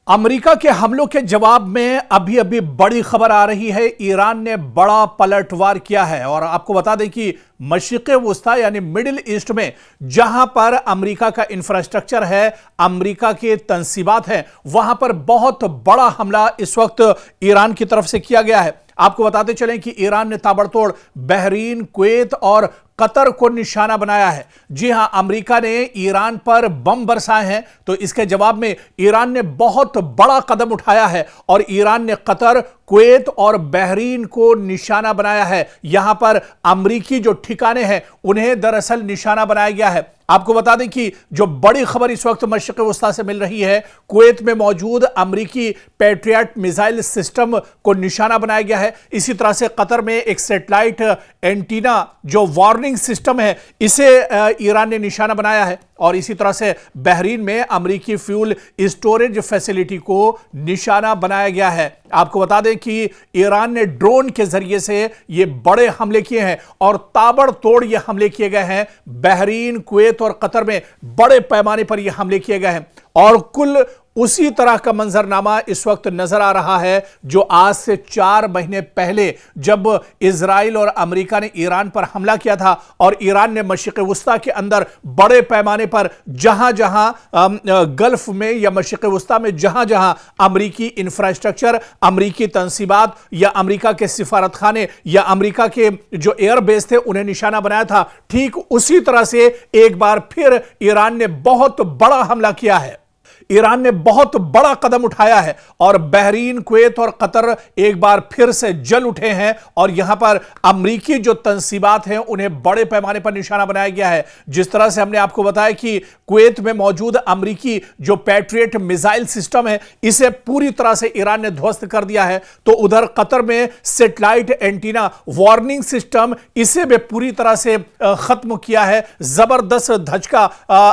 America के हमलों के जवाब में अभी अभी बड़ी खबर आ रही है। ईरान ने बड़ा पलटवार किया है और आपको बता दें कि मशरिक़े वुस्ता यानी मिडिल ईस्ट में जहां पर अमेरिका का इंफ्रास्ट्रक्चर है, अमेरिका के तंसीबात हैं, वहां पर बहुत बड़ा हमला इस वक्त ईरान की तरफ से किया गया है। आपको बताते चलें कि ईरान ने ताबड़तोड़ बहरीन, कुवैत और कतर को निशाना बनाया है। जी हां, अमेरिका ने ईरान पर बम बरसाए हैं, तो इसके जवाब में ईरान ने बहुत बड़ा कदम उठाया है और ईरान ने कतर, कुवैत और बहरीन को निशाना बनाया है। यहां पर अमेरिकी जो ठिकाने हैं उन्हें दरअसल निशाना बनाया गया है। आपको बता दें कि जो बड़ी खबर इस वक्त मशरिक़े वुस्ता से मिल रही है, कुवैत में मौजूद अमेरिकी पैट्रियट मिसाइल सिस्टम को निशाना बनाया गया है। इसी तरह से कतर में एक सैटेलाइट एंटीना जो वार्निंग सिस्टम है, इसे ईरान ने निशाना बनाया है। और इसी तरह से बहरीन में अमेरिकी फ्यूल स्टोरेज फैसिलिटी को निशाना बनाया गया है। आपको बता दें कि ईरान ने ड्रोन के जरिए से ये बड़े हमले किए हैं और ताबड़तोड़ ये हमले किए गए हैं। बहरीन, कुवैत और कतर में बड़े पैमाने पर ये हमले किए गए हैं और कुल उसी तरह का मंजरनामा इस वक्त नजर आ रहा है जो आज से 4 महीने पहले जब इजराइल और अमेरिका ने ईरान पर हमला किया था और ईरान ने मशरिक़े वुस्ता के अंदर बड़े पैमाने पर जहां जहां गल्फ में या मशरिक़े वुस्ता में जहां जहां अमेरिकी इंफ्रास्ट्रक्चर, अमेरिकी तंसीबात या अमेरिका के सिफारत खाने या अमेरिका के जो एयरबेस थे उन्हें निशाना बनाया था, ठीक उसी तरह से एक बार फिर ईरान ने बहुत बड़ा हमला किया है। ईरान ने बहुत बड़ा कदम उठाया है और बहरीन, कुवैत और कतर एक बार फिर से जल उठे हैं और यहां पर अमेरिकी जो तंसीबात हैं उन्हें बड़े पैमाने पर निशाना बनाया गया है। जिस तरह से हमने आपको बताया कि कुवैत में मौजूद अमेरिकी जो पैट्रियट मिसाइल सिस्टम है, इसे पूरी तरह से ईरान ने ध्वस्त कर दिया है, तो उधर कतर में सैटेलाइट एंटीना वार्निंग सिस्टम, इसे भी पूरी तरह से खत्म किया है। जबरदस्त धचका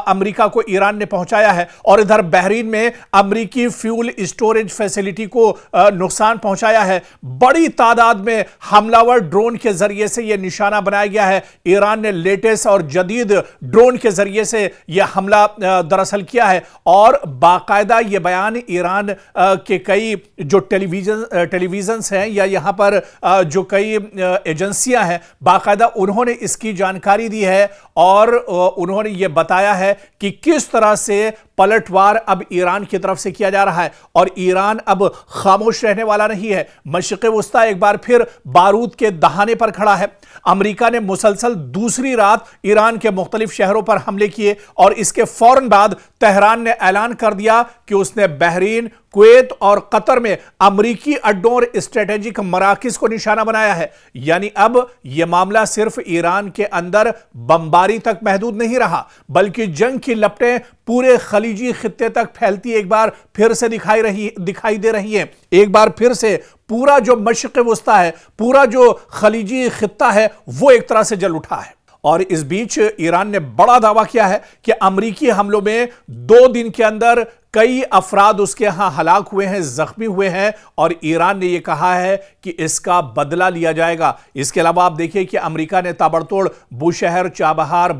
अमेरिका को ईरान ने पहुंचाया है और इधर बहरीन में अमेरिकी फ्यूल स्टोरेज फैसिलिटी को नुकसान पहुंचाया है। बड़ी तादाद में हमलावर ड्रोन के जरिए से यह निशाना बनाया गया है। ईरान ने लेटेस्ट और जदीद ड्रोन के जरिए से यह हमला दरअसल किया है और बाकायदा यह बयान ईरान के कई जो टेलीविजन हैं या यहां पर जो कई एजेंसियां हैं, बाकायदा उन्होंने इसकी जानकारी दी है और उन्होंने यह बताया है कि किस तरह से पलटवार अब ईरान की तरफ से किया जा रहा है और ईरान अब खामोश रहने वाला नहीं है। मशरिक़े वुस्ता एक बार फिर बारूद के दहाने पर खड़ा है। अमेरिका ने मुसलसल दूसरी रात ईरान के मुख्तलिफ शहरों पर हमले किए और इसके फौरन बाद तेहरान ने ऐलान कर दिया कि उसने बहरीन, कुवैत और कतर में अमेरिकी अड्डों और स्ट्रेटेजिक मराकिज को निशाना बनाया है। यानी अब यह मामला सिर्फ ईरान के अंदर बमबारी तक महदूद नहीं रहा, बल्कि जंग की लपटें पूरे खलीजी खित्ते तक फैलती एक बार फिर से दिखाई दे रही है। एक बार फिर से पूरा जो मशरिक़े वुस्ता है, पूरा जो खलीजी खित्ता है, वो एक तरह से जल उठा है। और इस बीच ईरान ने बड़ा दावा किया है कि अमेरिकी हमलों में 2 दिन के अंदर कई अफराद उसके यहां हलाक हुए हैं, जख्मी हुए हैं और ईरान ने यह कहा है कि इसका बदला लिया जाएगा। इसके अलावा आप देखिए कि अमेरिका ने ताबड़तोड़ बुशहर, चाबहार,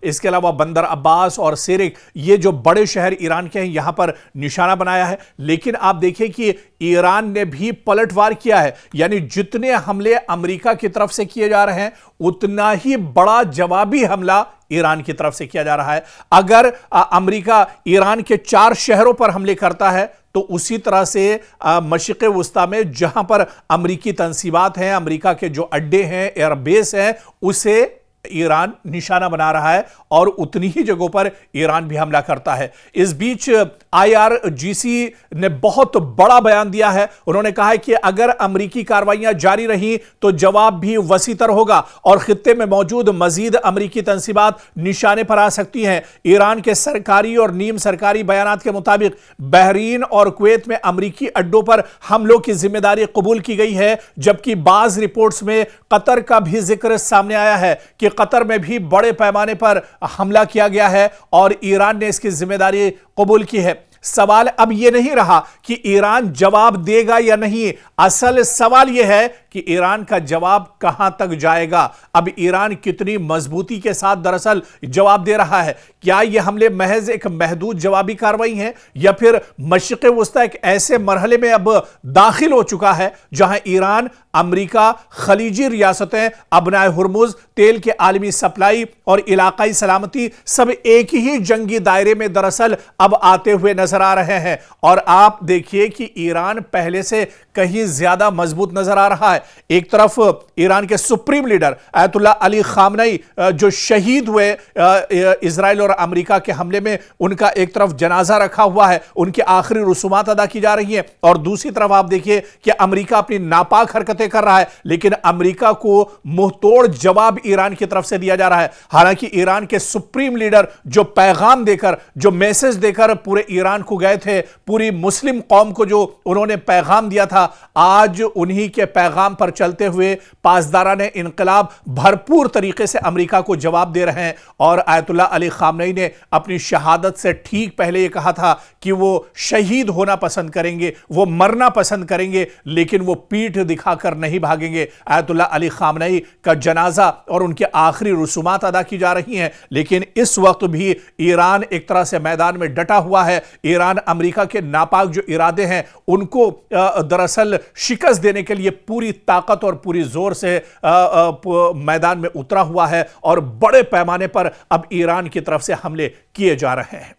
इसके अलावा बंदर अब्बास और सिरिक, ये जो बड़े शहर ईरान के हैं, यहां पर निशाना बनाया है। लेकिन आप देखिए कि ईरान ने भी पलटवार किया है, यानी जितने हमले अमेरिका की तरफ से किए जा रहे हैं उतना ही बड़ा जवाबी हमला ईरान की तरफ से किया जा रहा है। अगर अमेरिका ईरान के 4 शहरों पर हमले करता है तो उसी तरह से मशरिक़े वुस्ता में जहां पर अमेरिकी तंसीबात हैं, अमेरिका के जो अड्डे हैं, एयरबेस हैं, उसे ईरान निशाना बना रहा है और उतनी ही जगहों पर ईरान भी हमला करता है। इस बीच IRGC ने बहुत बड़ा बयान दिया है। उन्होंने कहा है कि अगर अमेरिकी कार्रवाइयां जारी रही तो जवाब भी वसीतर होगा और खित्ते में मौजूद मजीद अमेरिकी तंसीबात निशाने पर आ सकती हैं। ईरान के सरकारी और नीम सरकारी बयानात के मुताबिक बहरीन और कुवैत में अमेरिकी अड्डों पर हमलों की जिम्मेदारी कबूल की गई है, जबकि बाज रिपोर्ट्स में कतर का भी जिक्र सामने आया है कि कतर में भी बड़े पैमाने पर हमला किया गया है और ईरान ने इसकी जिम्मेदारी कबूल की है। सवाल अब यह नहीं रहा कि ईरान जवाब देगा या नहीं, असल सवाल यह है कि ईरान का जवाब कहां तक जाएगा। अब ईरान कितनी मजबूती के साथ दरअसल जवाब दे रहा है। क्या यह हमले महज एक महदूद जवाबी कार्रवाई है या फिर मशरिक़ वुस्ता एक ऐसे मरहले में अब दाखिल हो चुका है जहां ईरान, अमेरिका, खलीजी रियासतें, अबनाए हुर्मुज, तेल के आलमी सप्लाई और इलाकाई सलामती सब एक ही जंगी दायरे में दरअसल अब आते हुए नजर आ रहे हैं। और आप देखिए कि ईरान पहले से कहीं ज्यादा मजबूत नजर आ रहा है। एक तरफ ईरान के सुप्रीम लीडर अयतुल्लाह अली खामनई जो शहीद हुए इजराइल और अमेरिका के हमले में, उनका एक तरफ जनाजा रखा हुआ है, उनके आखिरी रसूमात अदा की जा रही है। और दूसरी तरफ आप देखिए कि अमेरिका अपनी नापाक हरकतें कर रहा है, लेकिन अमेरिका को मुंहतोड़ जवाब ईरान की तरफ से दिया जा रहा है। हालांकि ईरान के सुप्रीम लीडर जो पैगाम देकर, जो मैसेज देकर पूरे ईरान को गए थे, पूरी मुस्लिम कौम को जो उन्होंने पैगाम दिया था, आज उन्हीं के पैगाम पर चलते हुए पासदारान इनकलाब भरपूर तरीके से अमेरिका को जवाब दे रहे हैं। और अयतुल्लाह अली खामनई ने अपनी शहादत से ठीक पहले यह कहा था कि वो शहीद होना पसंद करेंगे, वो मरना पसंद करेंगे, लेकिन वो पीठ दिखाकर नहीं भागेंगे। अयतुल्लाह अली खामनई का जनाजा और उनके आखिरी रसूमात अदा की जा रही हैं, लेकिन इस वक्त भी ईरान एक तरह से मैदान में डटा हुआ है। ईरान अमेरिका के नापाक जो इरादे हैं उनको दरअसल शिकस्त देने के लिए पूरी ताकत और पूरी जोर से मैदान में उतरा हुआ है और बड़े पैमाने पर अब ईरान की तरफ से हमले किए जा रहे हैं।